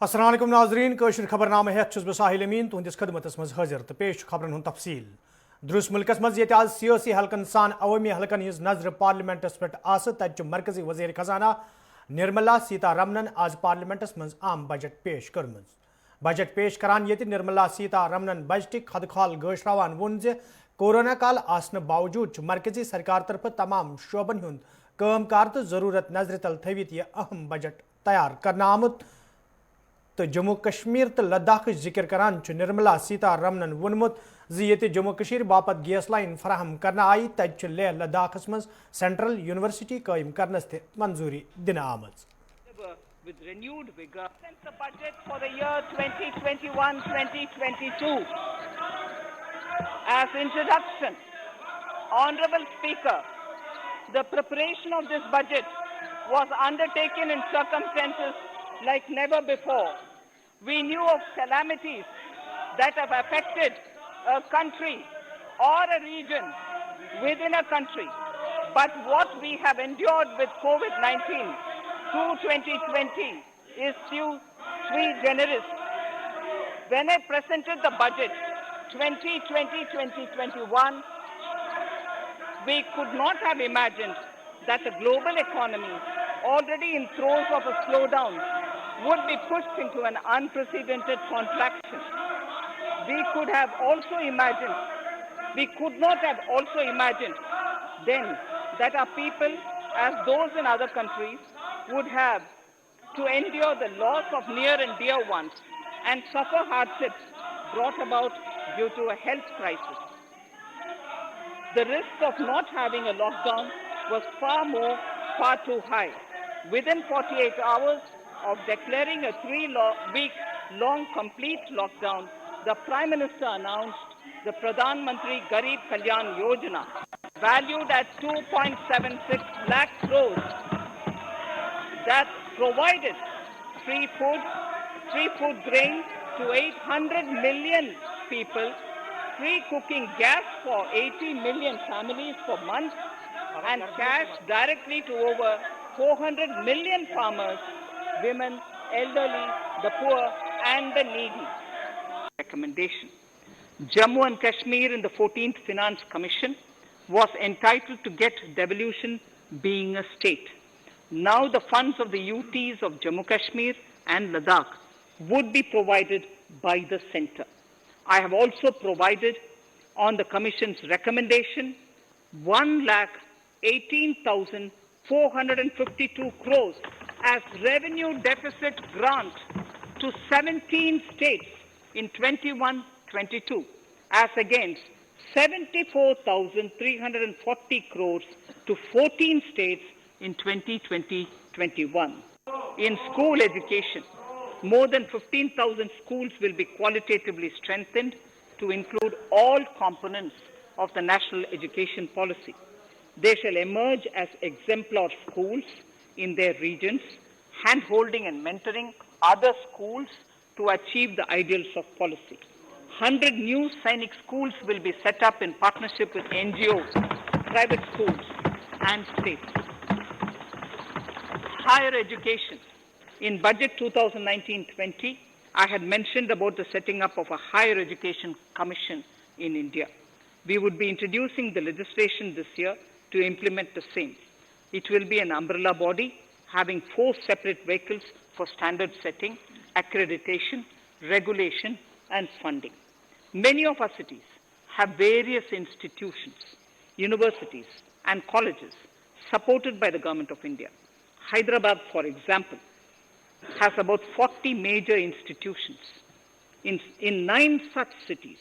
السلام علیکم ناظرین کوشر خبرنامہ ہیتھ چھس بہ ساحل امین تہندس خدمتس مز حاضر تو پیش خبرن ہند تفصیل دروس ملکس مز یت آز سیاسی حلقن سان عوامی حلقن ہز نظر پارلیمنٹس پہ تت مرکزی وزیر خزانہ نرملا سیتا رمنن آز پارلیمنٹس مز عام بجٹ پیش کرم بجٹ پیش کران یت نرملا سیتا رمنن بجٹ خدخال گشراوان وون کورونا کال آسن باوجود مرکزی سرکار طرف تمام شعبن ہند کام کار تو ضرورت نظر تل تھوت یہ اہم بجٹ تیار کرنا آمت تو جموں کشمیر تو لداخ ذکر کران نرملا سیتا رمنن وونمت یہ جموں کشمیر باپت گیس لائن فراہم کرنا آئی تت لیہ لداخس مز سینٹرل یونیورسٹی قائم کرنس تہ منظوری دن آمت with renewed vigor. The budget for the year 2021-2022. As introduction, Honorable Speaker, the preparation of this budget was undertaken in circumstances like never before. We knew of calamities that have affected a country or a region within a country. But what we have endured with COVID-19 through 2020 is sui generis. When I presented the budget 2020-2021, we could not have imagined that the global economy, already in throes of a slowdown, would be pushed into an unprecedented contraction. We could not have also imagined then that our people, as those in other countries, would have to endure the loss of near and dear ones and suffer hardships brought about due to a health crisis. The risk of not having a lockdown was far too high. Within 48 hours of declaring a 3-week-long complete lockdown, the Prime Minister announced the Pradhan Mantri Garib Kalyan Yojana, valued at 2.76 lakh crores, that provided free food grain to 800 million people, free cooking gas for 80 million families for months, and cash directly to over 400 million farmers, women, elderly, the poor, and the needy. Recommendation. Jammu and Kashmir in the 14th Finance Commission was entitled to get devolution being a state. Now the funds of the UTs of Jammu Kashmir and Ladakh would be provided by the centre. I have also provided on the Commission's recommendation 1,18,452 crores as revenue deficit grant to 17 states in 21-22 as against 74,340 crores to 14 states in 2020-21. In school education, more than 15,000 schools will be qualitatively strengthened to include all components of the national education policy. They shall emerge as exemplar schools in their regions, hand-holding and mentoring other schools to achieve the ideals of policy. 100 new Sainik schools will be set up in partnership with NGOs, private schools, and states. Higher education. In Budget 2019-20, I had mentioned about the setting up of a higher education commission in India. We would be introducing the legislation this year to implement the same. It will be an umbrella body having 4 separate vehicles for standard setting, accreditation, regulation, and funding. Many of our cities have various institutions, universities, and colleges supported by the Government of India. Hyderabad, for example, has about 40 major institutions. In 9 such cities,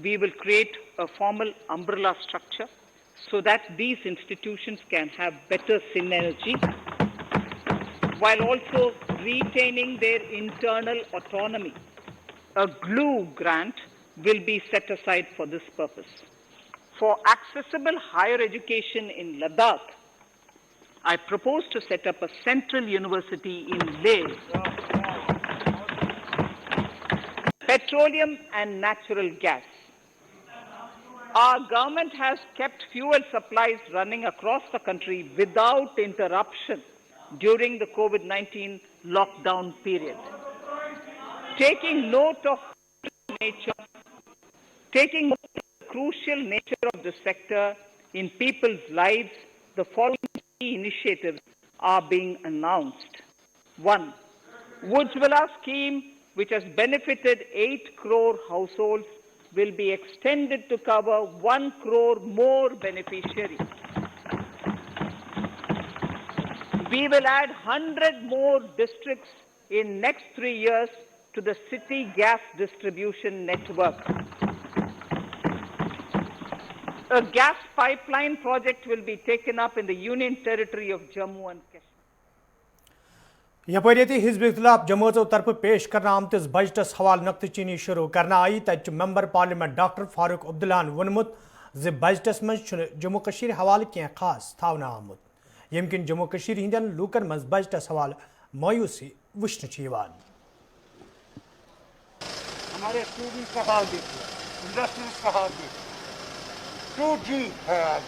we will create a formal umbrella structure so that these institutions can have better synergy while also retaining their internal autonomy. A GLUE grant will be set aside for this purpose. For accessible higher education in Ladakh, I propose to set up a central university in Leh. Petroleum and natural gas. Our government has kept fuel supplies running across the country without interruption during the COVID-19 lockdown period. taking note of nature, taking note of the crucial nature of the sector in people's lives, the following key initiatives are being announced. 1. Ujjwala scheme, which has benefited 8 crore households, will be extended to cover 1 crore more beneficiaries. We will add 100 more districts in next 3 years to the city gas distribution network. A gas pipeline project will be taken up in the Union Territory of Jammu and Kashmir. यपरी हिजब इख्तिलाफ जमातों तरफ पेश करना आमतिस बजटस हवाल नक्त चीनी शुरू करना आई तच मेंबर पार्लियामेंट डॉक्टर फारूक अब्दुल्लाहन वोनमुत ज बजटस मज जम्मू कशीर हवाल क्या खास थावना आमुत यमकिन जम्मू कशीर हिंदन लूकन मज बजटस हवाल मायूसी वुश्न चीवान। हमारे स्टूडेंट्स का हाल देखिए, इंडस्ट्रीज का हाल देखिए, 2G है आज,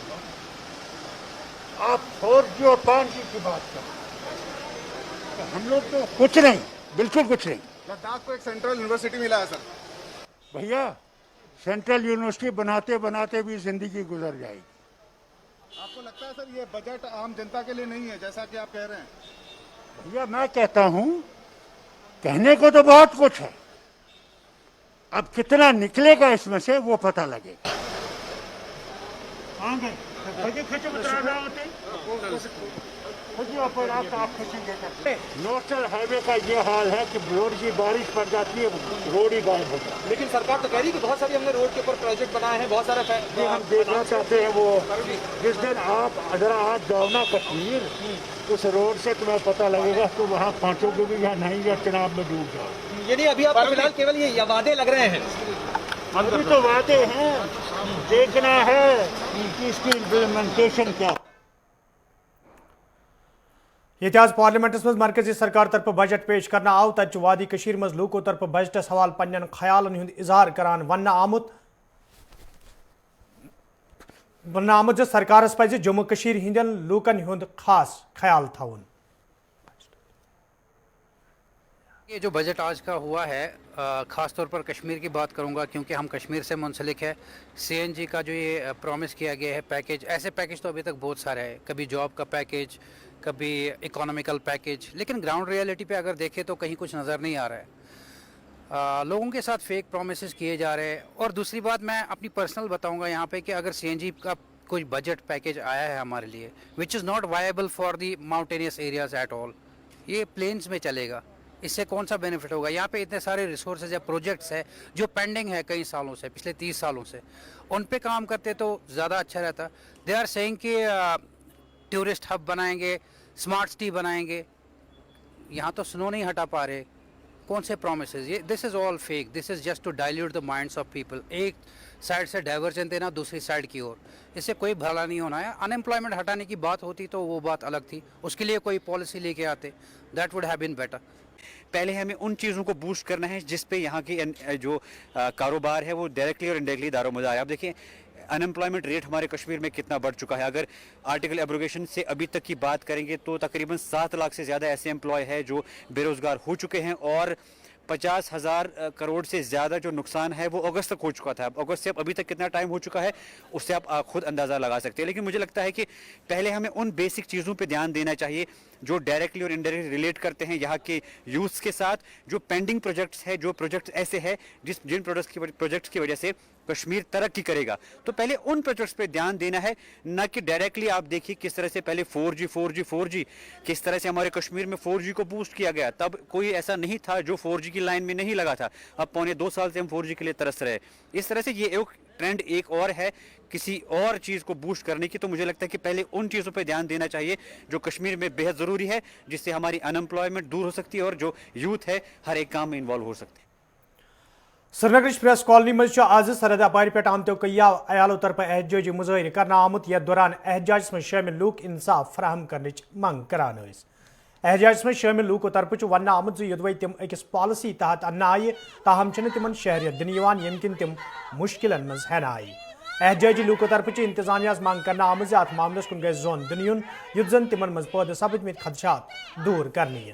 आप 4G और 5G की बात करें, तो हम लोग तो कुछ नहीं, बिल्कुल कुछ नहीं। लद्दाख को एक सेंट्रल यूनिवर्सिटी मिला है सर। भैया सेंट्रल यूनिवर्सिटी बनाते बनाते भी जिंदगी गुजर जाएगी। आपको लगता है सर ये बजट आम जनता के लिए नहीं है जैसा कि आप कह रहे हैं? भैया मैं कहता हूँ कहने को तो बहुत कुछ है, अब कितना निकलेगा इसमें से वो पता लगेगा। आगे नेशनल हाईवे का ये हाल है कि रोड की बारिश पड़ जाती है, रोड ही गायब होता है। लेकिन सरकार तो कह रही है कि बहुत सारी हमने रोड के ऊपर प्रोजेक्ट बनाए हैं, बहुत सारे हम देखना चाहते हैं वो जिस दिन आप अगर आज जाओ ना कश्मीर, उस रोड से तुम्हें पता लगेगा तो वहाँ पहुँचोगे भी या नहीं या चुनाव में डूब जाओ। यानी अभी आप फिलहाल केवल ये वादे लग रहे हैं? अभी तो वादे हैं, देखना है कि इसकी इम्प्लीमेंटेशन क्या। ये आज पार्लियामेंटस मज मरकजी सरकार तरफ बजट पेश करना आव तच वादी कशीर मज लूको तरफ बजटस हवाल पन्न ख्यालन हुंद इजहार करान वन आमुत जो सरकारस पज जम्मू कशीर हिंदन लूकन हुंद खास ख्याल थाउन। ये जो बजट आज का हुआ है ख़ास तौर पर कश्मीर की बात करूंगा क्योंकि हम कश्मीर से मुंसलिक है। CNG का जो ये प्रॉमिस किया गया है पैकेज, ऐसे पैकेज तो अभी तक बहुत सारे हैं, कभी जॉब का पैकेज, कभी इकोनॉमिकल पैकेज, लेकिन ग्राउंड रियलिटी पे अगर देखें तो कहीं कुछ नज़र नहीं आ रहा है। लोगों के साथ फेक प्रोमिस किए जा रहे हैं। और दूसरी बात मैं अपनी पर्सनल बताऊंगा यहाँ पे कि अगर CNG का कोई बजट पैकेज आया है हमारे लिए which is not viable for the mountainous areas at all, ये प्लेन्स में चलेगा, इससे कौन सा बेनिफिट होगा? यहाँ पे इतने सारे रिसोर्सेज या प्रोजेक्ट्स है जो पेंडिंग है कई सालों से, पिछले 30 सालों से, उन पे काम करते तो ज़्यादा अच्छा रहता। दे आर सेइंग कि टूरिस्ट हब बनाएंगे, स्मार्ट सिटी बनाएंगे, यहाँ तो स्नो नहीं हटा पा रहे। कौन से प्रोमिसेस? ये this is all fake, this is just to dilute the minds of people. एक साइड से डाइवर्जन देना दूसरी साइड की ओर, इससे कोई भला नहीं होना है। अनएम्प्लॉयमेंट हटाने की बात होती तो वो बात अलग थी, उसके लिए कोई पॉलिसी लेके आते, that would have been better. पहले हमें उन चीज़ों को बूस्ट करना है जिस पे यहाँ की जो कारोबार है वो डायरेक्टली और इनडायरेक्टली दारोमदार है। आप देखिए अनएम्प्लॉयमेंट रेट हमारे कश्मीर में कितना बढ़ चुका है। अगर आर्टिकल एब्रोगेशन से अभी तक की बात करेंगे तो तकरीबन 7 लाख से ज़्यादा ऐसे एम्प्लॉय है जो बेरोज़गार हो चुके हैं और 50,000 करोड़ से ज़्यादा जो नुकसान है वो अगस्त तक हो चुका था। अगस्त से अब अभी तक कितना टाइम हो चुका है उससे आप खुद अंदाज़ा लगा सकते हैं। लेकिन मुझे लगता है कि पहले हमें उन बेसिक चीज़ों पे ध्यान देना चाहिए जो डायरेक्टली और इनडायरेक्टली रिलेट करते हैं यहाँ के यूथ्स के साथ। जो पेंडिंग प्रोजेक्ट्स है, जो प्रोजेक्ट्स ऐसे हैं जिन प्रोजेक्ट्स की वजह से कश्मीर तरक्की करेगा, तो पहले उन प्रोजेक्ट्स पे ध्यान देना है, ना कि डायरेक्टली। आप देखिए किस तरह से पहले 4G किस तरह से हमारे कश्मीर में 4G को बूस्ट किया गया। तब कोई ऐसा नहीं था जो 4G की लाइन में नहीं लगा था। अब पौने 2 साल से हम 4G के लिए तरस रहे। इस तरह से ये एक ट्रेंड एक और है किसी और चीज़ को बूस्ट करने की। तो मुझे लगता है कि पहले उन चीज़ों पे ध्यान देना चाहिए जो कश्मीर में बेहद ज़रूरी है, जिससे हमारी अनएम्प्लॉयमेंट दूर हो सकती है और जो यूथ है हर एक काम में इन्वॉल्व हो सकते हैं। श्रीनगर प्रेस कॉलोनी मज आज सरहद अपार पे आमतो कई अयालों तरफ एहतजाजी मुजाहिर करना आमुत यथ दौरान एहतजाज में शामिल लूक इंसाफ फराहम करने मंग करान। एहतजाज में शामिल लूको तरफ वन आमुत योदवे तम अकिस पॉलिसी तहत अन्न आये ताहम तिमन शहरियत दिन यम किन तिम मुश्किलन मज हेन आये। एहतजाजी लूको तरफ इंतजामिया मंग करना आमुत अत मामलस कुन गई जोन दिन युन युत जन तिमन मज पैदा सपदमित खदशात दूर करने।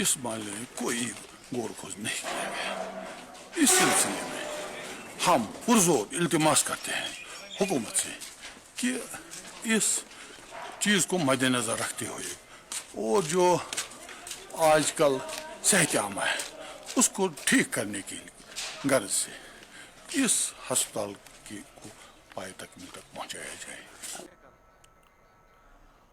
इस मामले में कोई गौर खोज नहीं किया गया। इस सिलसिले में हम पुरजोर इल्तिमास करते हैं हुकूमत से कि इस चीज़ को मद्देनज़र रखते हुए और जो आजकल सेहत आमा है उसको ठीक करने की गर्ज से इस हस्पताल की को पाए तकमील तक पहुँचाया जाए।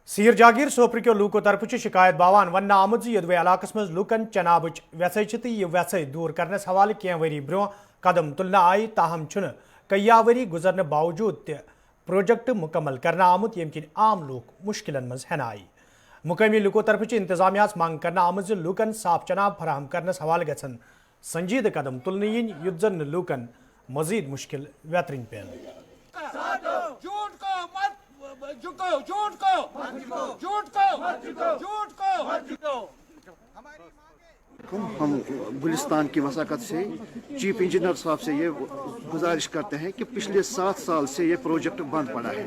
सीर जागीर सोपर लूको तरफ शिकायत बावान वन आमुद यदवे इलाकस मज लूकन चनाब व्यसै तो यह व्यसै दूर करने हवाले कह वरी ब्रो कदम तुलना आई ताहम कया वरी गुजरने बावजूद प्रोजेक्ट मुकम्मल करना आमुद यम किन आम लोग मुश्किलन मज हन आई। मुकामी लूको तरफ इंतजामिया मांग करना आमुद लूकन साफ चनाब फराहम करने हवाले गन संजीद कदम तुलने इन युद्ध जन लूकन मजीद मुश्किल व्यतरिन पेन। हम गुलिस्तान की वसाकत से चीफ इंजीनियर साहब से ये गुजारिश करते हैं कि पिछले 7 साल से ये प्रोजेक्ट बंद पड़ा है।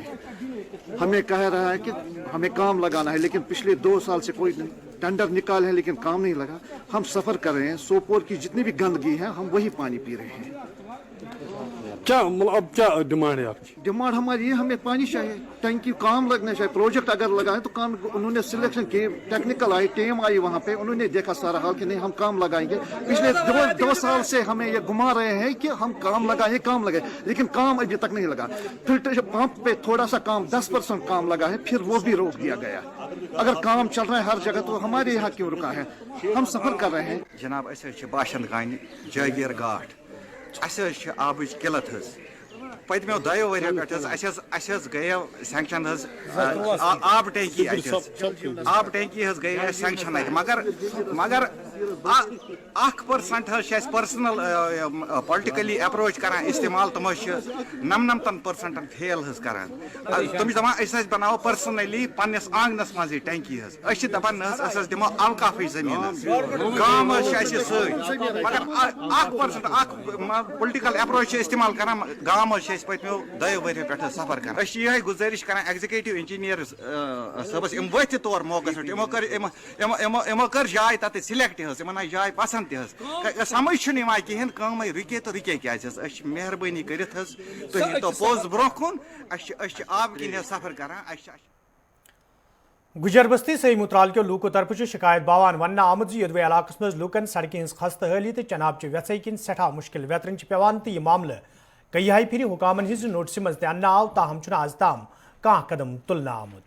हमें कह रहा है कि हमें काम लगाना है, लेकिन पिछले 2 साल से कोई टेंडर निकाले हैं लेकिन काम नहीं लगा। हम सफ़र कर रहे हैं, सोपोर की जितनी भी गंदगी है हम वही पानी पी रहे हैं। क्या अब क्या डिमांड है आपकी? डिमांड हमारी ये, हमें पानी चाहिए, टंकी काम लगना चाहिए। प्रोजेक्ट अगर लगाए तो काम, उन्होंने सिलेक्शन की, टेक्निकल आई, टीम आई वहाँ पे, उन्होंने देखा सारा हाल कि नहीं हम काम लगाएंगे। पिछले 2 साल से हमें ये घुमा रहे हैं कि हम काम लगाए, लेकिन काम अभी तक नहीं लगा। फिल्टर पंप पे थोड़ा सा काम 10% काम लगा है, फिर वो भी रोक दिया गया। अगर काम चल रहा है हर जगह तो हमारे यहाँ क्यों रुका है? हम सफर कर रहे हैं। जनाब बाशिंद गान जागीर घाट आबच किलत पत्मो 2 वरियो पे गए सैंक्शन आब टैंकी गई सैंक्शन मगर 1% पर्सनल पॉलिटिकली अप्रोच कर इस्तेमाल तमो 99% फेल करान। तम दपान बनाओ पर्सनली पन्नस आंगनस मज टैंकी दपान दिमो अवकाफी जमीन गाम मगर 1% पॉलिटिकल अप्रोच इस्तेमाल कर गाम पत्मो 2 वरियो पे सफर कर। ये गुजारिश कर एग्जीक्यूटिव इंजीनियर सबस वथ तौर मौका इमो कर जाए तत सिलेक्ट इन आई जाए पसंद समझ कहें कम रुके तो रुके क्या मेहरबानी कर तो पोज ब्रो कुन आब किन सफर कर। गुजर बस्ती सही मुतराल के लूको तरफ शिकायत बावान वन आमुद यदवे इलाकस मज लूकन सड़कें हज खस्त हाली तो चनाब व्यसै किन सठा मुश्किल व्यतरन पेवान तो यह मामले कई फिर हुकामन हज नोटिस मज तन आव ताहम आज ताम कह कदम तुलना आमुद।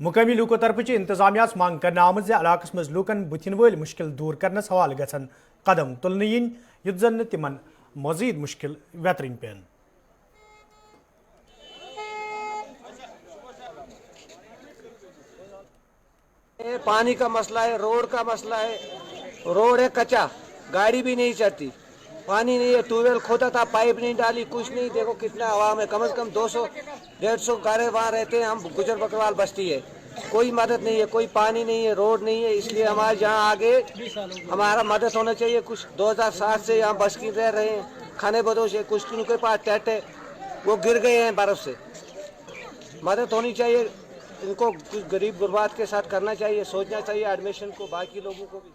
मुकामी लूको तरफ इंतजामिया मांग करना आमुद इलाकस मज लूकन बुथिन वल मुश्किल दूर करने हवाले गन कदम तुलने इन युद्ध जन तिमन मजीद मुश्किल व्यतरिन पेन। पानी का मसला है, रोड का मसला है, रोड है कच्चा, गाड़ी भी नहीं चलती, पानी नहीं है, ट्यूबवेल खोदा था, पाइप नहीं डाली, कुछ नहीं। देखो कितना आवाम है, कम से कम 200-150 गाड़े वहाँ रहते हैं। हम गुजर बकरवाल बस्ती है, कोई मदद नहीं है, कोई पानी नहीं है, रोड नहीं है। इसलिए हमारे यहाँ आगे हमारा मदद होना चाहिए। कुछ 2007 से यहाँ बस्ती रह रहे हैं, खाने बदोश है, कुछ के पास टेट है, वो गिर गए हैं बर्फ से। मदद होनी चाहिए, इनको कुछ गरीब गुरबात के साथ करना चाहिए, सोचना चाहिए एडमिशन को, बाकी लोगों को भी।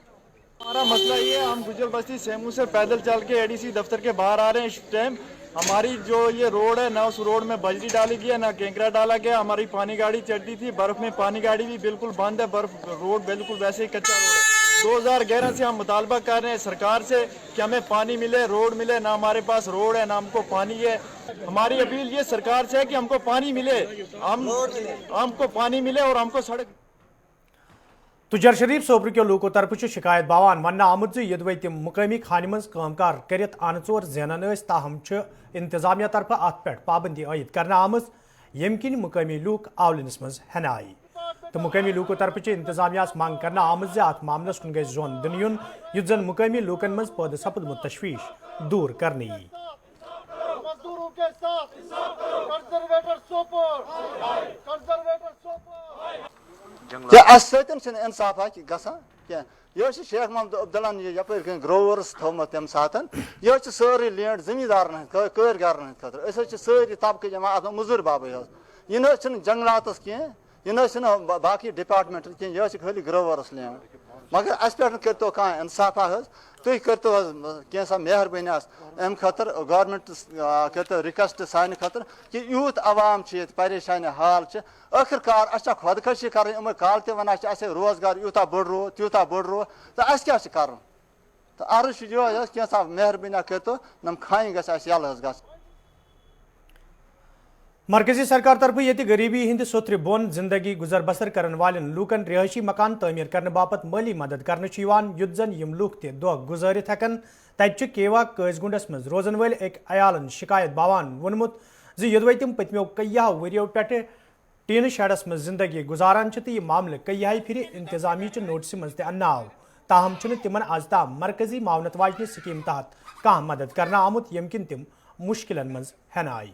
हमारा मसला ये है, हम गुजर बस्ती सेमू से पैदल चल के एडीसी दफ्तर के बाहर आ रहे हैं। इस टाइम हमारी जो ये रोड है, ना उस रोड में बजरी डाली गई है, ना केंकरा डाला गया। हमारी पानी गाड़ी चलती थी, बर्फ में पानी गाड़ी भी बिल्कुल बंद है, बर्फ रोड बिल्कुल वैसे ही कच्चा रोड है। 2011 से हम मुतालबा कर रहे हैं सरकार से कि हमें पानी मिले, रोड मिले। ना हमारे पास रोड है, ना हमको पानी है। हमारी अपील ये सरकार से है कि हमको पानी मिले, हमको पानी मिले और हमको सड़क। तुजर शरीफ सोबर के लूको तरफ शिकायत बावान वन आमुद यदवे तम मुकामी खान मज कामकार कर अनचोर जेनान ताहम इंतजामिया तरफ अत पे पाबंदी आयद करना आमज यम किन मुकामी लूक आवलनस मज हन आई। तो मुकामी लूको तरफ इंतजामिया मांग करना आमज अत मामलस कुन गई जोन दिन युन युद्ध जन मुकामी लूकन मज पद सपदमुत तशवीश दूर करने यी। इंसाफ यह शेख मोहम्मद अब्दुल्ला यप ग्रोवर्स थोमुत तम सात यह सारी लैंड जमींदारन कारीगरन खतर सारी तबके जमा अत मजूर बाबे यह जंगलात कह यह बाकी डिपार्टमेंट कह यह खाली ग्रोवर्स लैंड। مگر اس پہ کرتو کھانا انصافا حظ تھی کرتو حظ کینسا مہربانی ام خاطر گورنمنٹ کرتو ریکویسٹ سانہ خاطر کہ یوت عوام پریشانی حال آخر کار اچھا خودکشی کریں کال تہ ونان اسے روزگار یوتا بڑ رو تیوتا بڑ رو تو اس کیا کرن تو عرض یہ کینسا مہربانی کرتو نم کھانے گھس یل حظ گژھن. مرکزی سرکار طرف یہ غریبی ہند سوتر بون زندگی گزر بسر کرن والن لوکن رہائشی مکان تعمیر کرنے باپت مالی مدد کرنے یت زن یم لوک تہ دہ گزارت ہیکن. تت کیوا قیز گنڈس مز روزن ول ایک عیالن شکایت باوان وونمت یدوے تم پتمو کئیہ وریو پہ ٹین شیڈس مز زندگی گزاران تو یہ معاملہ کئیہ پھر انتظامیہ چہ نوٹس مز تہ اناو. تاہم تمن آز تام مرکزی معاونت واجنہ سکیم تحت کھانا مدد کرنا آمت یم کن تم مشکلن مز ہین آئی.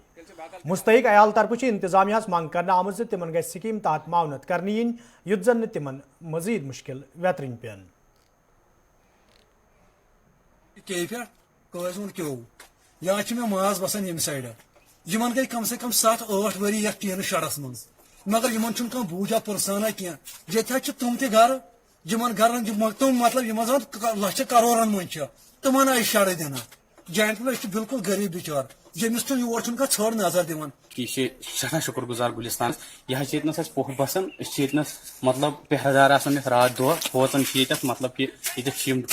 مستحق عیال طرف انتظامیہ منگ کرنا آمت تمن گھ سکیم تحت معاونت کرنے ین یت زن تمن مزید مشکل ویترن پین. یا میں ماز بسان یم سائڈ یمن گئی کم سے کم 7-8 وری یتھ ٹین شڑس من مگر یمن چھن کانٛہہ بوجا پرسانا کینٛہہ ییٚتہِ حظ چھِ تِم تہِ گرٕ یمن گرن تِم مطلب یِم زن لچھ کرورن من چھِ تِمن آیہِ شڑٕ دِنہٕ جاین پہ أسۍ چھِ بالکل غریب بچار ییٚمِس چھُنہٕ یور چھُنہٕ کانٛہہ ژھٔر نظر دِوان. یہ سٹھا شکر گزار گلستان یہ یتنس اَسہِ پوٚہ بسان یتنس مطلب پہرٕدار آسان رات دۄہ ہوژان یتھ مطلب کہ یہ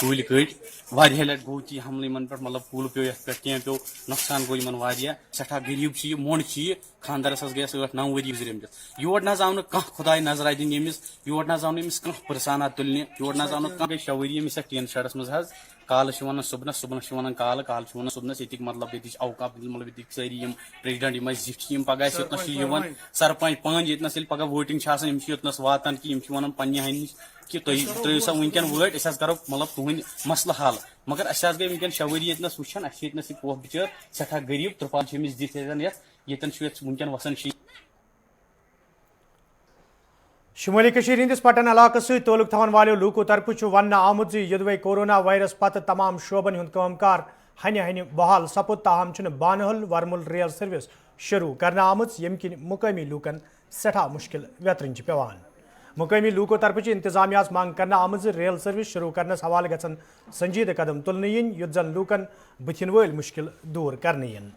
کُلۍ کٔٹۍ واریاہ لٹہِ گوٚو تی حملہٕ یمن پٮ۪ٹھ مطلب کُل پیو یتھ پٮ۪ٹھ کینٛہہ پیو نۄقصان گوٚو یمن واریاہ سٹھا غریب چھِ یہِ موٚنڈ چھِ یہِ خاندارس حظ گٔیس 8-9 ؤری گُزریمٕتِس یور نہ حظ آو نہٕ کانٛہہ خۄداے نظرا دِنہِ ییٚمِس یور نہ حظ آو نہٕ أمِس کانٛہہ پرسانا تُلنہِ یور نہ حظ آو نہٕ کانٛہہ گٔے 6 ؤری ییٚمِس یتھ ٹین شیڈس منٛز حظ کالہٕ چھِ ونان صبحنس چھِ ونان کالہٕ چھِ ونان صبحنس ییٚتِکۍ مطلب ییٚتِچ اوقاف مطلب ییٚتِکۍ سٲری یِم پریزڈنٹ یِم اَسہِ زِٹھۍ چھِ یِم پگاہ اَسہِ یوٚتنس چھِ یِوان سرپنچ پانٛژھ ییٚتنس ییٚلہِ پگاہ ووٹِنگ چھِ آسان یِم چھِ یوٚتنس واتان کہِ یِم چھِ ونان پننہِ ہنہِ نِش کہ تُہۍ ترٛٲیِو سا وٕنکٮ۪ن وٲٹۍ أسۍ حظ کرو مطلب تُہٕنٛدۍ مسلہٕ حل مگر اَسہِ حظ گٔے وٕنکٮ۪ن 6 ؤری ییٚتنس وٕچھان اَسہِ چھِ ییٚتنس یہِ پوٚہ بِچٲر سٮ۪ٹھاہ غریٖب ترٛپال چھِ أمِس دِتھ ییٚتٮ۪ن چھُ وٕنکٮ۪ن وسان شی. شمالی کشیر ہندس پٹن علاقہ ست تعلق تھوان والو لوکو طرف ون آمت یدوے کورونا وائرس پتہ تمام شعبن ہند کام کار ہنہ ہنہ بحال سپد تاہم بانہل ورمل ریل سروس شروع کرنا آمت یم کن مقامی لوکن سٹھا مشکل ویترن پیوان. مقامی لوکو طرف انتظامیہ منگ کرنا آمت ریل سروس شروع کرنس حوالہ گھن سنجیدہ قدم تلن ین یت زن لوکن بتھن ول مشکل دور کرنے ین.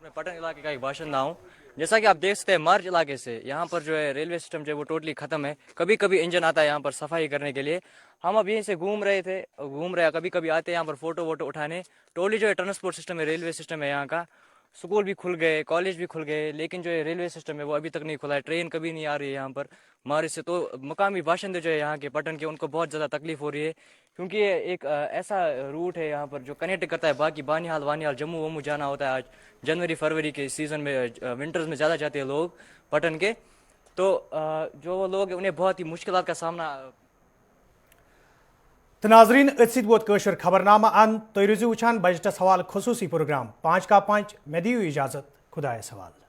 میں پٹن علاقے کا ایک باشندہ ہوں. جیسا کہ آپ دیکھ سکتے ہیں مارچ علاقے سے یہاں پر جو ہے ریلوے سسٹم جو ہے وہ ٹوٹلی ختم ہے. کبھی کبھی انجن آتا ہے یہاں پر صفائی کرنے کے لیے. ہم اب یہیں سے گھوم رہے کبھی کبھی آتے ہیں یہاں پر فوٹو ووٹو اٹھانے. ٹوٹلی جو ہے ٹرانسپورٹ سسٹم ہے ریلوے سسٹم ہے یہاں کا. اسکول بھی کھل گئے کالج بھی کھل گئے لیکن جو ہے ریلوے سسٹم ہے وہ ابھی تک نہیں کھلا ہے. ٹرین کبھی نہیں آ رہی ہے یہاں پر مارچ سے. تو مقامی باشندے جو ہے یہاں کے پٹن کے ان کو بہت زیادہ تکلیف ہو رہی ہے کیونکہ یہ ایک ایسا روٹ ہے یہاں پر جو کنیکٹ کرتا ہے باقی بانیہال وانیہال جموں وموں جانا ہوتا ہے. آج جنوری فروری کے سیزن میں ونٹرز میں زیادہ جاتے ہیں لوگ پٹن کے. تو جو لوگ انہیں بہت ہی مشکلات کا سامنا. ناظرین ات ووت قشر خبرنامہ ان تھی روزو وچھان بجٹس حوالہ خصوصی پروگرام 5 کا 5. میں دیو اجازت خدایس حوالہ.